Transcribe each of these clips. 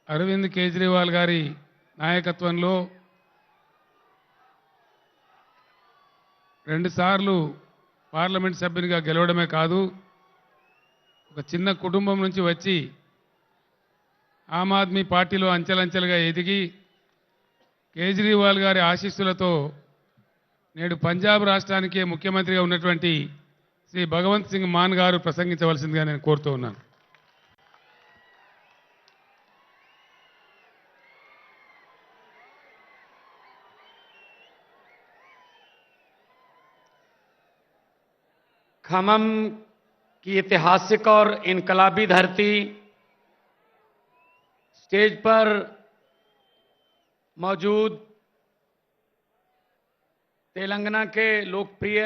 అరవింద్ కేజ్రీవాల్ గారి నాయకత్వంలో రెండుసార్లు పార్లమెంట్ సభ్యునిగా గెలవడమే కాదు, ఒక చిన్న కుటుంబం నుంచి వచ్చి ఆమ్ ఆద్మీ పార్టీలో అంచెలంచెలుగా ఎదిగి కేజ్రీవాల్ గారి ఆశీస్సులతో నేడు పంజాబ్ రాష్ట్రానికి ముఖ్యమంత్రిగా ఉన్నటువంటి శ్రీ భగవంత్ సింగ్ మాన్ గారు ప్రసంగించవలసిందిగా నేను కోరుతూ ఉన్నాను. खमम की ऐतिहासिक और इनकलाबी धरती, स्टेज पर मौजूद तेलंगाना के लोकप्रिय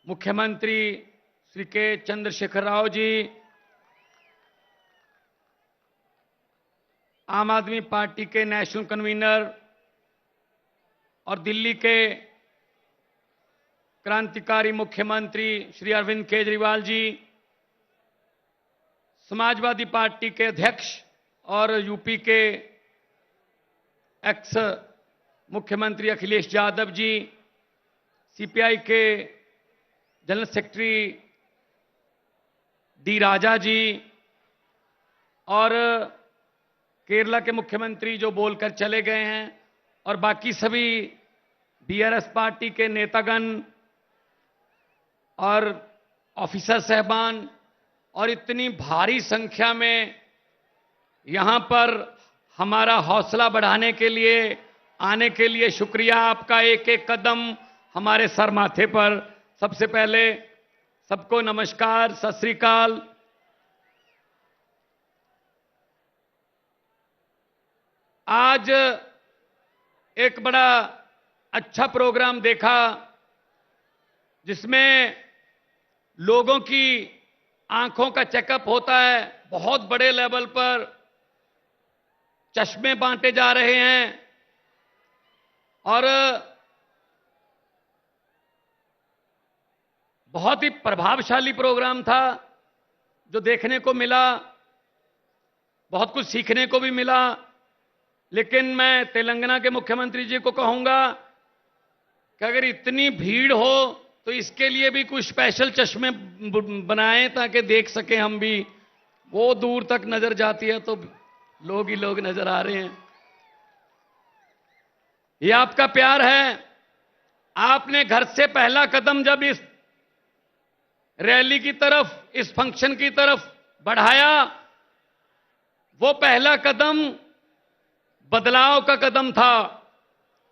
मुख्यमंत्री श्री के चंद्रशेखर राव जी, आम आदमी पार्टी के नेशनल कन्वीनर और दिल्ली के क्रांतिकारी मुख्यमंत्री श्री अरविंद केजरीवाल जी, समाजवादी पार्टी के अध्यक्ष और यूपी के एक्स मुख्यमंत्री अखिलेश यादव जी, सीपीआई के जनरल सेक्रेटरी डी राजा जी और केरला के मुख्यमंत्री जो बोलकर चले गए हैं, और बाकी सभी बीआरएस पार्टी के नेतागण और ऑफिसर साहबान और इतनी भारी संख्या में यहां पर हमारा हौसला बढ़ाने के लिए आने के लिए शुक्रिया आपका। एक एक कदम हमारे सर माथे पर। सबसे पहले सबको नमस्कार, सत श्री अकाल। आज एक बड़ा अच्छा प्रोग्राम देखा जिसमें लोगों की आंखों का चेकअप होता है। बहुत बड़े लेवल पर चश्मे बांटे जा रहे हैं और बहुत ही प्रभावशाली प्रोग्राम था जो देखने को मिला, बहुत कुछ सीखने को भी मिला। लेकिन मैं तेलंगाना के मुख्यमंत्री जी को कहूंगा कि अगर इतनी भीड़ हो तो इसके लिए भी कुछ स्पेशल चश्मे बनाएं ताकि देख सकें हम भी। वो दूर तक नजर जाती है तो लोग ही लोग नजर आ रहे हैं। ये आपका प्यार है। आपने घर से पहला कदम जब इस रैली की तरफ, इस फंक्शन की तरफ बढ़ाया, वो पहला कदम बदलाव का कदम था।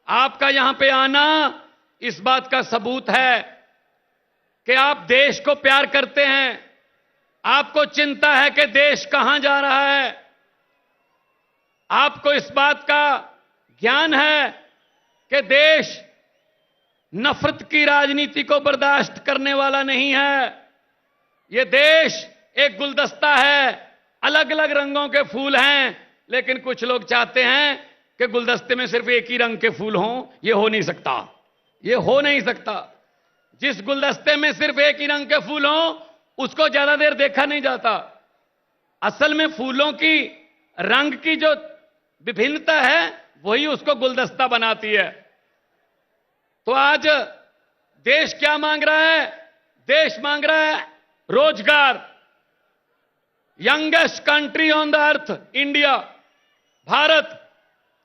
आपका यहां पे आना इस बात का सबूत है कि आप देश को प्यार करते हैं। आपको चिंता है कि देश कहां जा रहा है। आपको इस बात का ज्ञान है कि देश नफरत की राजनीति को बर्दाश्त करने वाला नहीं है। यह देश एक गुलदस्ता है, अलग अलग रंगों के फूल हैं, लेकिन कुछ लोग चाहते हैं कि गुलदस्ते में सिर्फ एक ही रंग के फूल हों। यह हो नहीं सकता, यह हो नहीं सकता। जिस गुलदस्ते में सिर्फ एक ही रंग के फूल हों उसको ज्यादा देर देखा नहीं जाता। असल में फूलों की रंग की जो विभिन्नता है वही उसको गुलदस्ता बनाती है। तो आज देश क्या मांग रहा है? देश मांग रहा है रोजगार। Youngest country on the earth India, Bharat,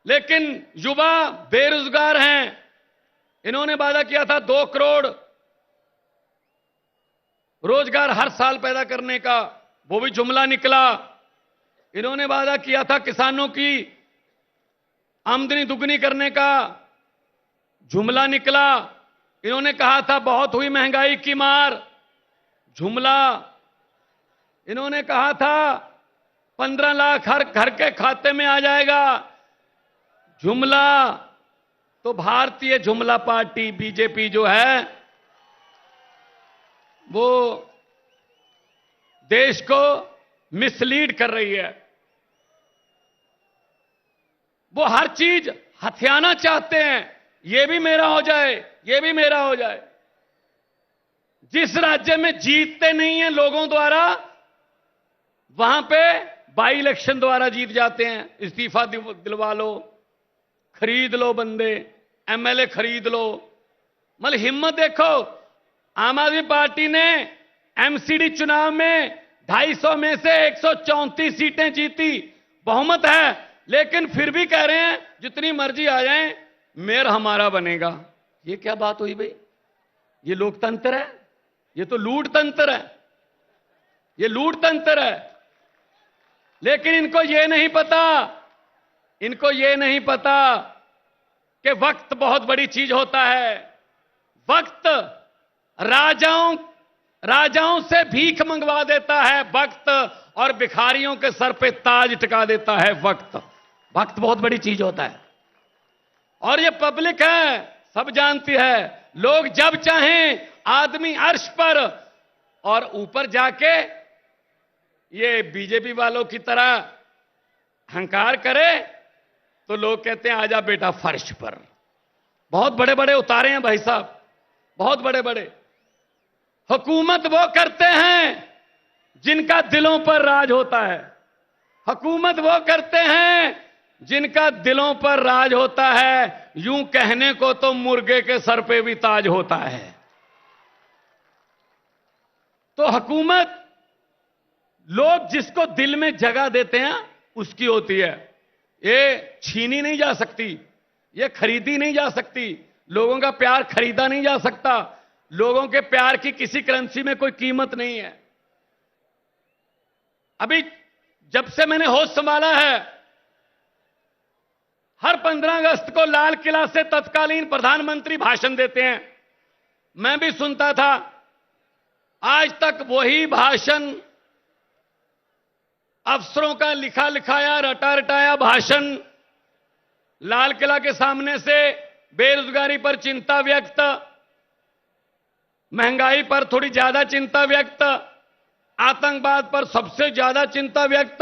लेकिन युवा बेरोजगार हैं। इन्होंने वादा किया था 2 करोड़ रोजगार हर साल पैदा करने का, वो भी जुमला निकला। इन्होंने वादा किया था किसानों की आमदनी दुगनी करने का, जुमला निकला। इन्होंने कहा था बहुत हुई महंगाई की मार, जुमला। इन्होंने कहा था 15 लाख हर घर के खाते में आ जाएगा, जुमला। तो भारतीय जुमला पार्टी बीजेपी जो है वो देश को मिसलीड कर रही है। वो हर चीज हथियाना चाहते हैं। ये भी मेरा हो जाए, ये भी मेरा हो जाए। जिस राज्य में जीतते नहीं है लोगों द्वारा, वहां पे बाई इलेक्शन द्वारा जीत जाते हैं, इस्तीफा दिलवा लो, खरीद लो बंदे, एमएलए खरीद लो। मतलब हिम्मत देखो, आम आदमी पार्टी ने एमसीडी चुनाव में 250 में से 134 सीटें जीती, बहुमत है, लेकिन फिर भी कह रहे हैं जितनी मर्जी आ जाए मेयर हमारा बनेगा। ये क्या बात हुई भाई? ये लोकतंत्र है? ये तो लूट तंत्र है, ये लूट तंत्र है। लेकिन इनको ये नहीं पता, इनको ये नहीं पता कि वक्त बहुत बड़ी चीज होता है। वक्त राजाओं से भीख मंगवा देता है वक्त, और भिखारियों के सर पे ताज टिका देता है वक्त। वक्त बहुत बड़ी चीज होता है। और ये पब्लिक है, सब जानती है। लोग जब चाहें आदमी अर्श पर, और ऊपर जाके ये बीजेपी वालों की तरह हंकार करे तो लोग कहते हैं आजा बेटा फर्श पर। बहुत बड़े बड़े उतारे हैं भाई साहब, बहुत बड़े बड़े। हुकूमत वो करते हैं जिनका दिलों पर राज होता है। हुकूमत वो करते हैं जिनका दिलों पर राज होता है। यूं कहने को तो मुर्गे के सर पे भी ताज होता है। तो हुकूमत लोग जिसको दिल में जगह देते हैं उसकी होती है। ये छीनी नहीं जा सकती, ये खरीदी नहीं जा सकती। लोगों का प्यार खरीदा नहीं जा सकता। लोगों के प्यार की किसी करेंसी में कोई कीमत नहीं है। अभी जब से मैंने होश संभाला है, हर 15 अगस्त को लाल किला से तत्कालीन प्रधानमंत्री भाषण देते हैं। मैं भी सुनता था। आज तक वही भाषण, अफसरों का लिखा लिखाया, रटा रटाया भाषण, लाल किला के सामने से बेरोजगारी पर चिंता व्यक्त, महंगाई पर थोड़ी ज्यादा चिंता व्यक्त, आतंकवाद पर सबसे ज्यादा चिंता व्यक्त,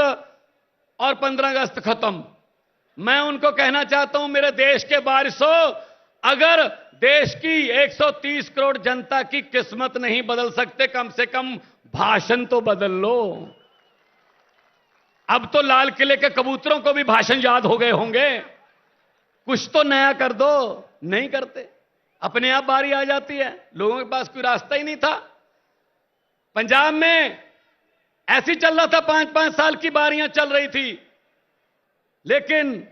और 15 अगस्त खत्म। मैं उनको कहना चाहता हूं, मेरे देश के वारिसों, अगर देश की 130 करोड़ जनता की किस्मत नहीं बदल सकते, कम से कम भाषण तो बदल लो। अब तो लाल किले के कबूतरों को भी भाषण याद हो गए होंगे। कुछ तो नया कर दो, नहीं करते। अपने आप बारी आ जाती है, लोगों के पास कोई रास्ता ही नहीं था। पंजाब में ऐसी चल रहा था, 5-5 साल की बारियां चल रही थी। लेकिन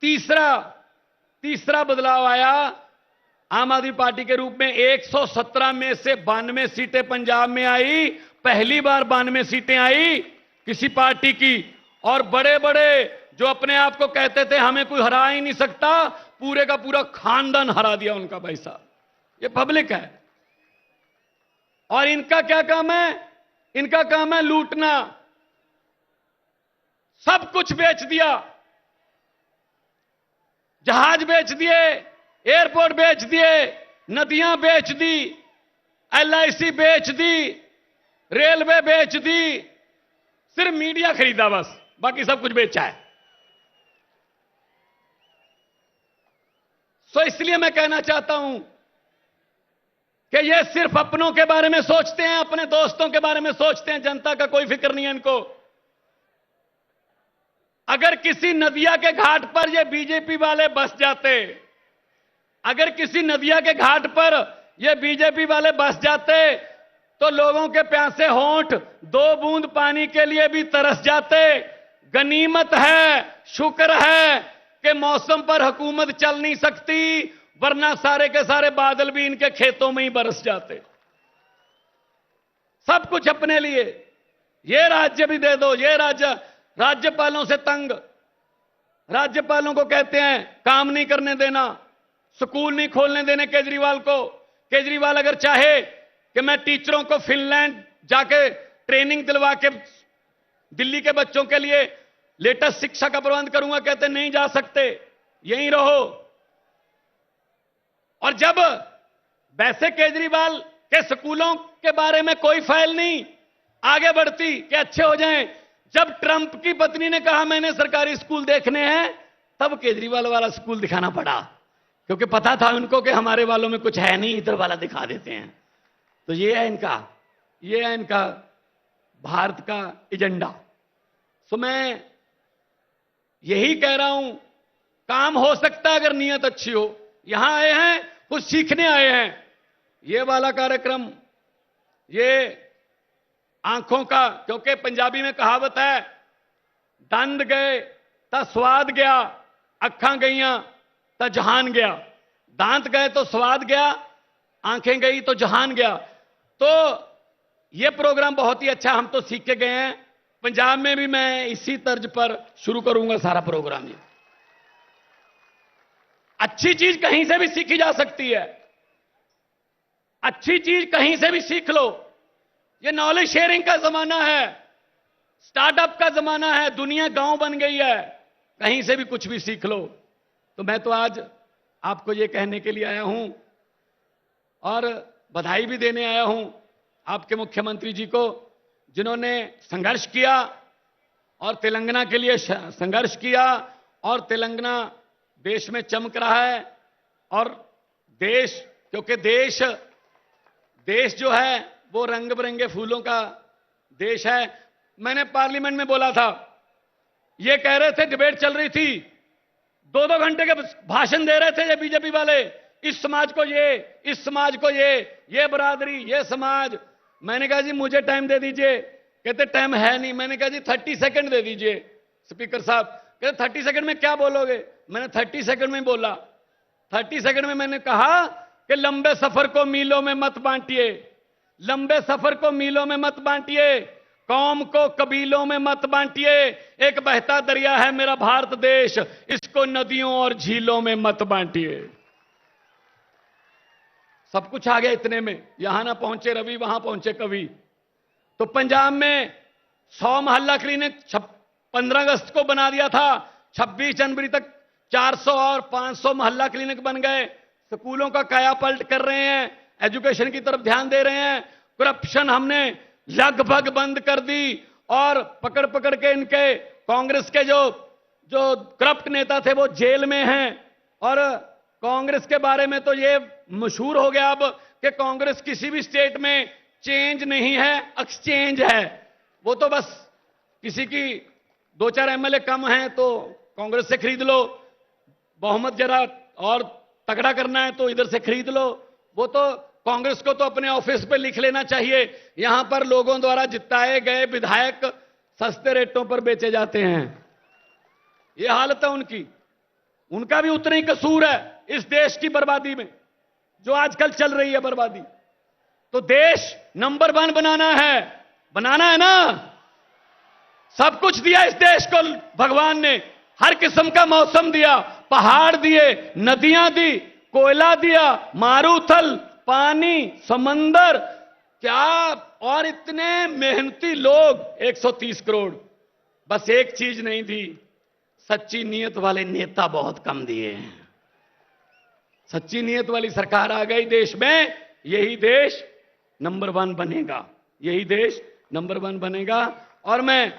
तीसरा बदलाव आया आम आदमी पार्टी के रूप में। 117 में से 92 सीटें पंजाब में आई। पहली बार 92 सीटें आई किसी पार्टी की। और बड़े बड़े जो अपने आप को कहते थे हमें कोई हरा ही नहीं सकता, पूरे का पूरा खानदान हरा दिया उनका भाई साहब। ये पब्लिक है। और इनका क्या काम है? इनका काम है लूटना। सब कुछ बेच दिया। जहाज बेच दिए, एयरपोर्ट बेच दिए, नदियां बेच दी, एलआईसी बेच दी, रेलवे बेच दी। सिर्फ मीडिया खरीदा बस, बाकी सब कुछ बेचा है। सो इसलिए मैं कहना चाहता हूं कि ये सिर्फ अपनों के बारे में सोचते हैं, अपने दोस्तों के बारे में सोचते हैं। जनता का कोई फिक्र नहीं है इनको। अगर किसी नदिया के घाट पर ये बीजेपी वाले बस जाते, अगर किसी नदिया के घाट पर ये बीजेपी वाले बस जाते, तो लोगों के प्यासे होंठ 2 बूंद पानी के लिए भी तरस जाते। गनीमत है, शुक्र है कि मौसम पर हुकूमत चल नहीं सकती, वरना सारे के सारे बादल भी इनके खेतों में ही बरस जाते। सब कुछ अपने लिए। ये राज्य भी दे दो। ये राज्यपालों से तंग। राज्यपालों को कहते हैं काम नहीं करने देना, स्कूल नहीं खोलने देने केजरीवाल को। केजरीवाल अगर चाहे कि मैं टीचरों को फिनलैंड जाके ट्रेनिंग दिलवा के दिल्ली के बच्चों के लिए लेटेस्ट शिक्षा का प्रबंध करूंगा, कहते नहीं जा सकते, यहीं रहो। और जब वैसे केजरीवाल के स्कूलों के बारे में कोई फाइल नहीं आगे बढ़ती कि अच्छे हो जाएं, जब ट्रंप की पत्नी ने कहा मैंने सरकारी स्कूल देखने हैं, तब केजरीवाल वाला स्कूल दिखाना पड़ा, क्योंकि पता था उनको कि हमारे वालों में कुछ है नहीं, इधर वाला दिखा देते हैं। तो ये है इनका भारत का एजेंडा। सो मैं यही कह रहा हूं, काम हो सकता है अगर नीयत अच्छी हो। यहां आए हैं, कुछ सीखने आए हैं। ये वाला कार्यक्रम, ये आंखों का, क्योंकि पंजाबी में कहावत है, दंद गए तो स्वाद गया, अखां गईयां तो जहान गया। दांत गए तो स्वाद गया, आंखें गई तो जहान गया। तो ये प्रोग्राम बहुत ही अच्छा, हम तो सीख के गए हैं। पंजाब में भी मैं इसी तर्ज पर शुरू करूंगा सारा प्रोग्राम। ये अच्छी चीज कहीं से भी सीखी जा सकती है, अच्छी चीज कहीं से भी सीख लो। ये नॉलेज शेयरिंग का जमाना है, स्टार्टअप का जमाना है, दुनिया गांव बन गई है, कहीं से भी कुछ भी सीख लो। तो मैं तो आज आपको ये कहने के लिए आया हूं और बधाई भी देने आया हूं आपके मुख्यमंत्री जी को, जिन्होंने संघर्ष किया और तेलंगाना के लिए संघर्ष किया, और तेलंगाना देश में चमक रहा है। और देश, क्योंकि देश जो है वो रंग बिरंगे फूलों का देश है। मैंने पार्लियामेंट में बोला था, ये कह रहे थे, डिबेट चल रही थी, 2-2 घंटे के भाषण दे रहे थे ये बीजेपी वाले, इस समाज को ये, इस समाज को ये बरादरी, ये समाज। मैंने कहा जी मुझे टाइम दे दीजिए। कहते टाइम है नहीं। मैंने कहा जी 30 सेकंड दे दीजिए स्पीकर साहब। कहते 30 सेकंड में क्या बोलोगे? मैंने 30 सेकंड में बोला। 30 सेकंड में मैंने कहा कि लंबे सफर को मीलों में मत बांटिए, लंबे सफर को मीलों में मत बांटिए, कौम को कबीलों में मत बांटिए। एक बहता दरिया है मेरा भारत देश, इसको नदियों और झीलों में मत बांटिए। सब कुछ आ गया इतने में। यहां ना पहुंचे रवि, वहां पहुंचे कवि। तो पंजाब में 100 मोहल्ला क्लिनिक 15 अगस्त को बना दिया था, 26 जनवरी तक 400 और 500 मोहल्ला क्लिनिक बन गए। स्कूलों का कायापलट कर रहे हैं, एजुकेशन की तरफ ध्यान दे रहे हैं। करप्शन हमने लगभग बंद कर दी, और पकड़ पकड़ के इनके कांग्रेस के जो करप्ट नेता थे वो जेल में हैं। और कांग्रेस के बारे में तो ये मशहूर हो गया अब कि कांग्रेस किसी भी स्टेट में चेंज नहीं है, एक्सचेंज है। वो तो बस किसी की 2-4 एमएलए कम हैं तो कांग्रेस से खरीद लो, बहुमत जरा और तगड़ा करना है तो इधर से खरीद लो। वो तो कांग्रेस को तो अपने ऑफिस पे लिख लेना चाहिए, यहां पर लोगों द्वारा जिताए गए विधायक सस्ते रेटों पर बेचे जाते हैं। ये हालत है उनकी। उनका भी उतना ही कसूर है इस देश की बर्बादी में, जो आजकल चल रही है बर्बादी। तो देश नंबर 1 बनाना है ना। सब कुछ दिया इस देश को भगवान ने, हर किस्म का मौसम दिया, पहाड़ दिए, नदियां दी, कोयला दिया, मारूथल, पानी, समंदर, क्या, और इतने मेहनती लोग 130 करोड़। बस एक चीज नहीं दी, सच्ची नीयत वाले नेता बहुत कम दिए हैं। सच्ची नीयत वाली सरकार आ गई देश में, यही देश नंबर 1 बनेगा, यही देश नंबर 1 बनेगा। और मैं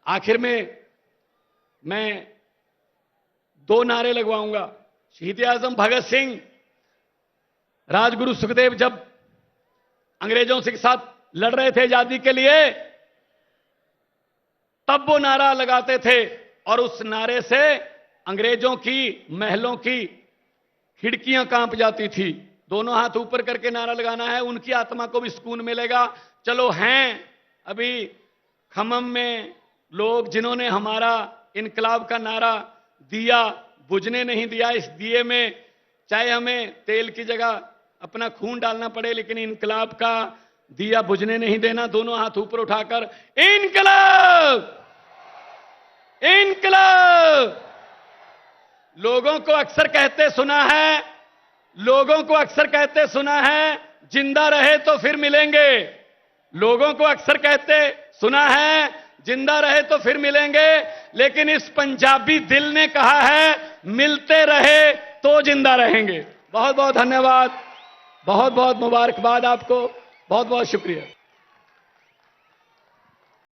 आखिर में 2 नारे लगवाऊंगा। शहीद आजम भगत सिंह, राजगुरु सुखदेव जब अंग्रेजों के साथ लड़ रहे थे आजादी के लिए, तब वो नारा लगाते थे, और उस नारे से अंग्रेजों की महलों की खिड़कियां कांप जाती थी। दोनों हाथ ऊपर करके नारा लगाना है, उनकी आत्मा को भी सुकून मिलेगा। चलो हैं अभी खमम में लोग जिन्होंने हमारा इनकलाब का नारा दिया, बुझने नहीं दिया। इस दिए में चाहे हमें तेल की जगह अपना खून डालना पड़े, लेकिन इनकलाब का दिया बुझने नहीं देना। दोनों हाथ ऊपर उठाकर इनकलाब, इनकलाब। लोगों को अक्सर कहते सुना है, जिंदा रहे तो फिर मिलेंगे। लोगों को अक्सर कहते सुना है, जिंदा रहे तो फिर मिलेंगे, लेकिन इस पंजाबी दिल ने कहा है, मिलते रहे तो जिंदा रहेंगे। बहुत बहुत धन्यवाद, बहुत बहुत मुबारकबाद आपको, बहुत बहुत शुक्रिया।